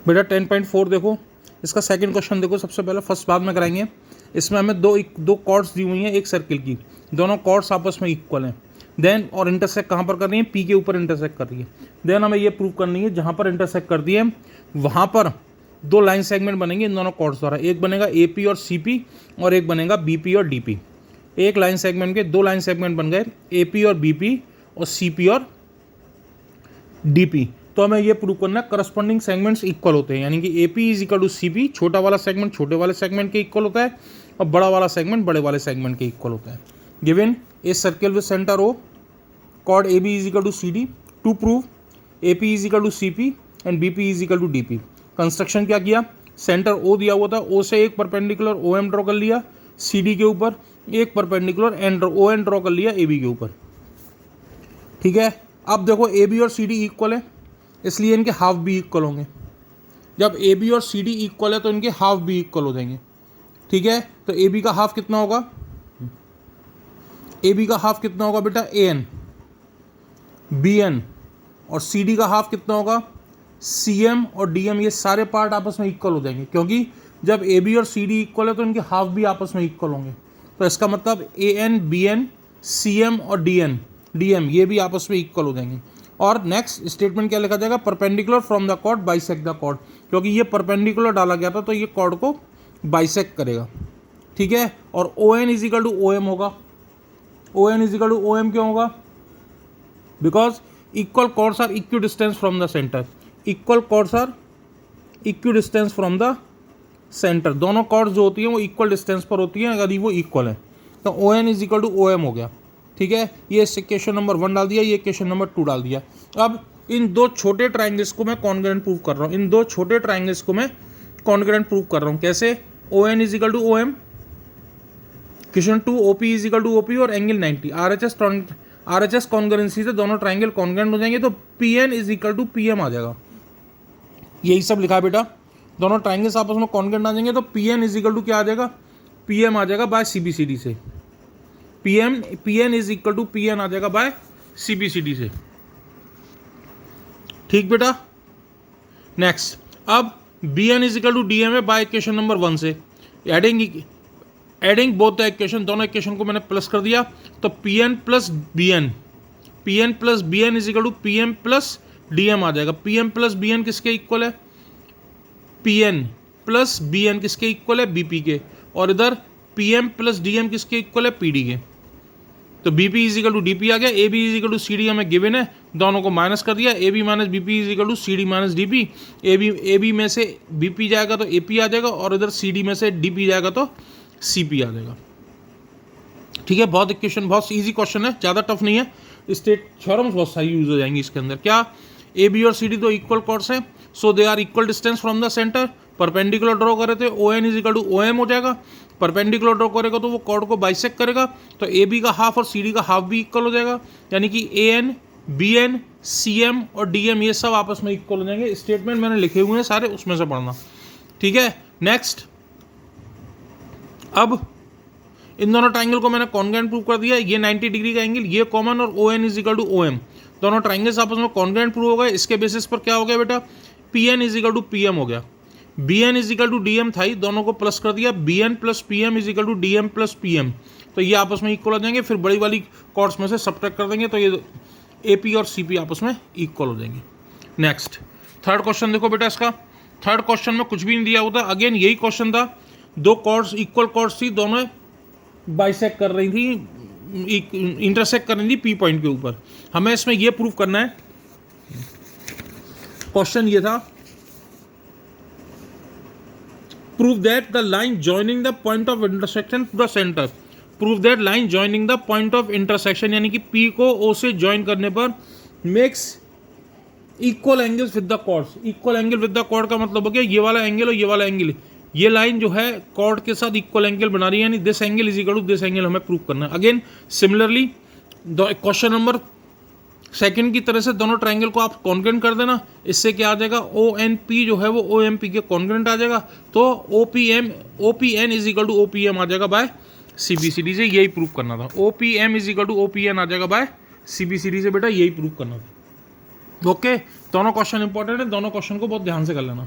बेटा 10.4 देखो, इसका सेकंड क्वेश्चन देखो। सबसे पहले फर्स्ट बाद में कराएंगे। इसमें हमें दो कॉर्ड्स दी हुई हैं एक सर्किल की, दोनों कॉर्ड्स आपस में इक्वल हैं। देन और इंटरसेक्ट कहाँ पर कर रही है? पी के ऊपर इंटरसेक्ट कर रही है। देन हमें ये प्रूव करनी है जहाँ पर इंटरसेक्ट कर दी है वहाँ पर दो लाइन सेगमेंट बनेंगे इन दोनों कॉर्ड्स द्वारा। एक बनेगा ए पी और सी पी और एक बनेगा बी पी और डी पी। एक लाइन सेगमेंट के दो लाइन सेगमेंट बन गए, ए पी और बी पी और सी पी और डी पी। तो हमें ये प्रूव करना है करस्पॉन्डिंग सेगमेंट्स इक्वल होते हैं, यानी कि A P is equal to C P, छोटा वाला सेगमेंट छोटे वाले सेगमेंट के इक्वल होता है और बड़ा वाला सेगमेंट बड़े वाले सेगमेंट के इक्वल होता है। Given a circle with centre O, chord A B is equal to C D, to prove A P is equal to C P and B P is equal to D P. Construction क्या किया? Centre O दिया हुआ था, ओ से एक perpendicular O M draw कर लिया C D के ऊपर, एक perpendicular N O N draw कर लिया ए बी के ऊपर। ठीक है, अब देखो ए बी और सी डी इक्वल है, इसलिए इनके हाफ भी इक्वल होंगे। जब ए बी और सी डी इक्वल है तो इनके हाफ भी इक्वल हो जाएंगे। ठीक है, तो ए बी का हाफ कितना होगा? ए बी का हाफ कितना होगा बेटा? ए एन बी एन। और सी डी का हाफ कितना होगा? सी एम और डी एम। ये सारे पार्ट आपस में इक्वल हो जाएंगे, क्योंकि जब ए बी और सी डी इक्वल है तो इनके हाफ भी आपस में इक्वल होंगे। तो इसका मतलब A N B N C M और डी एम ये भी आपस में इक्वल हो जाएंगे। और नेक्स्ट स्टेटमेंट क्या लिखा जाएगा? Perpendicular from the chord bisect the chord, क्योंकि ये परपेंडिकुलर डाला गया था तो ये कॉर्ड को बाइसेक्ट करेगा। ठीक है, और O N is equal to O M होगा। O N is equal to O M क्यों होगा? Because equal chords are equidistance from the centre. Equal chords are equidistance from the centre. दोनों chords जो होती हैं वो equal distance पर होती हैं अगर वो इक्वल है। तो O N is equal to O M हो गया। ठीक है, ये इक्वेशन नंबर 1 डाल दिया, ये इक्वेशन नंबर 2 डाल दिया। अब इन दो छोटे ट्राइंगल्स को मैं कॉन्ग्रुएंट प्रूव कर रहा हूँ। इन दो छोटे ट्राइंगल्स को मैं कॉन्ग्रुएंट प्रूव कर रहा हूँ। कैसे? O N is equal to O M, question 2 O P is equal to O P और angle 90। R H S congruency से दोनों ट्राइंगल कॉन्ग्रुएंट हो जाएंगे, तो P N is equal to P M आ जाएगा। यही सब लिखा है बेटा, दोनों ट्राइंगल्स आपस में कॉन्ग्रुएंट आ जाएंगे तो P N is equal to क्या आ जाएगा? पी एम आ जाएगा by C B C D से। P N is equal to P N आ जाएगा by C B C D से। ठीक बेटा, नेक्स्ट अब B N is equal to D M है बाय इक्वेशन नंबर 1 से। एडिंग बोथ द इक्वेशन, दोनों इक्वेशन को मैंने प्लस कर दिया, तो P N plus B N is equal to P M plus D M आ जाएगा। P M plus B N किसके इक्वल है? P N plus B N किसके इक्वल है? बी पी के। और इधर P M plus D M किसके इक्वल है? पी डी के। तो B P is equal to D P आ गया। A B is equal to C D हमें गिवन है, दोनों को माइनस कर दिया। A B minus B P is equal to C D minus D P. A B में से बी पी जाएगा तो ए पी आ जाएगा, और इधर सी डी में से डी पी जाएगा तो सी पी आ जाएगा। ठीक है, बहुत इक्वेशन, बहुत ईजी क्वेश्चन है, ज़्यादा टफ नहीं है। स्टेट थ्योरम्स बहुत सारी यूज हो जाएंगी इसके अंदर। क्या? ए बी और सी डी दो इक्वल कॉर्ड्स हैं, so they are equal distance from the centre. Perpendicular draw करे थे, O N is equal to O M हो जाएगा। परपेंडिकुलर ड्रॉ करेगा तो वो कॉर्ड को बाइसेक्ट करेगा, तो ए बी का हाफ और सी डी का हाफ भी इक्वल हो जाएगा, यानी कि A N B N C M और डी एम ये सब आपस में इक्वल हो जाएंगे। स्टेटमेंट मैंने लिखे हुए हैं सारे, उसमें से पढ़ना। ठीक है, नेक्स्ट अब इन दोनों ट्राइंगल को मैंने कॉन्ग्रुएंट प्रूव कर दिया। ये 90 डिग्री का एंगल, ये कॉमन, और O N is equal to O M, दोनों ट्राइंगल्स आपस में कॉन्ग्रुएंट प्रूव हो गए। इसके बेसिस पर क्या हो गया बेटा? P N is equal to P M हो गया। B N is equal to D M था ही, दोनों को प्लस कर दिया। B N plus P M is equal to D M plus P M, तो ये आपस में इक्वल हो जाएंगे। फिर बड़ी वाली कॉर्ड्स में से सब्ट्रैक्ट कर देंगे तो ये ए पी और सी पी आपस में इक्वल हो जाएंगे। नेक्स्ट थर्ड क्वेश्चन देखो बेटा, इसका थर्ड क्वेश्चन में कुछ भी नहीं दिया होता। अगेन यही क्वेश्चन था, दो कॉर्ड्स इक्वल कॉर्ड्स थी, दोनों बाइसेक्ट कर रही थी, इंटरसेक्ट कर रही थी पी पॉइंट के ऊपर। हमें इसमें यह प्रूव करना है, क्वेश्चन ये था, prove that the line joining the point of intersection to the centre. Prove that line joining the point of intersection, यानी कि पी को ओ से ज्वाइन करने पर makes equal angles with the chords. Equal angle with the chord का मतलब हो गया ये वाला एंगल और ये वाला एंगल, ये लाइन जो है कॉर्ड के साथ इक्वल एंगल बना रही है, यानी this angle is equal to this angle हमें प्रूव करना है। Again similarly question number second की तरह से दोनों ट्राइंगल को आप कॉन्ग्रुएंट कर देना। इससे क्या आ जाएगा? ओ एन पी जो है वो ओ एम पी के कॉन्ग्रुएंट आ जाएगा, तो O P N is equal to O P M आ जाएगा by C B C D से। यही प्रूव करना था। O P M is equal to O P N आ जाएगा by C B C D से। बेटा यही प्रूव करना था। ओके, दोनों क्वेश्चन इंपॉर्टेंट है, दोनों क्वेश्चन को बहुत ध्यान से कर लेना।